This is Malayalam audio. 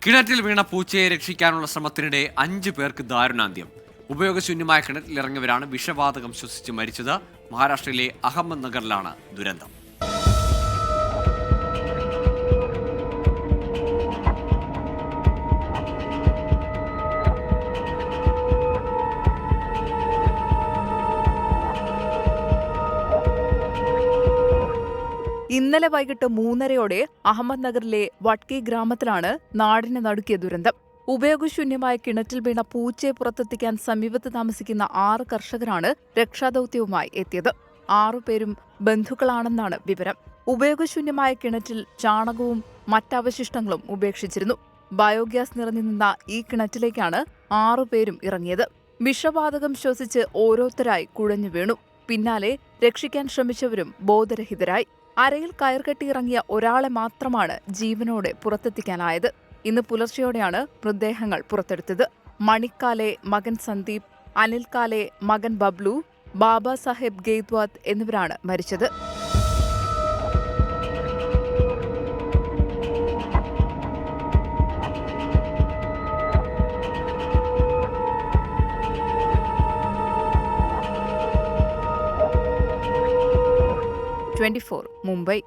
കിണറ്റിൽ വീണ പൂച്ചയെ രക്ഷിക്കാനുള്ള ശ്രമത്തിനിടെ 5 പേർക്ക് ദാരുണാന്ത്യം. ഉപയോഗശൂന്യമായ കിണറ്റിലിറങ്ങിയവരാണ് വിഷവാതകം ശ്വസിച്ച് മരിച്ചത്. മഹാരാഷ്ട്രയിലെ അഹമ്മദ് നഗറിലാണ് ദുരന്തം. ഇന്നലെ വൈകിട്ട് 3:30 അഹമ്മദ് നഗറിലെ വട്കി ഗ്രാമത്തിലാണ് നാടിനെ നടുക്കിയ ദുരന്തം. ഉപയോഗശൂന്യമായ കിണറ്റിൽ വീണ പൂച്ചയെ പുറത്തെത്തിക്കാൻ സമീപത്ത് താമസിക്കുന്ന 6 കർഷകരാണ് രക്ഷാദൌത്യവുമായി എത്തിയത്. 6 പേരും ബന്ധുക്കളാണെന്നാണ് വിവരം. ഉപയോഗശൂന്യമായ കിണറ്റിൽ ചാണകവും മറ്റവശിഷ്ടങ്ങളും ഉപേക്ഷിച്ചിരുന്നു. ബയോഗ്യാസ് നിറഞ്ഞു നിന്ന ഈ കിണറ്റിലേക്കാണ് 6 പേരും ഇറങ്ങിയത്. വിഷവാതകം ശ്വസിച്ച് ഓരോരുത്തരായി കുഴഞ്ഞു വീണു. പിന്നാലെ രക്ഷിക്കാൻ ശ്രമിച്ചവരും ബോധരഹിതരായി. അരയിൽ കയർ കെട്ടിയിറങ്ങിയ ഒരാളെ മാത്രമാണ് ജീവനോടെ പുറത്തെത്തിക്കാനായത്. ഇന്ന് പുലർച്ചെയോടെയാണ് മൃതദേഹങ്ങൾ പുറത്തെടുത്തത്. മണിക്കാലെ മകൻ സന്ദീപ്, അനിൽക്കാലെ മകൻ ബബ്ലു, ബാബാ സാഹേബ് ഗെയ്ത്വാത്ത് എന്നിവരാണ് മരിച്ചത്. മുംബൈ.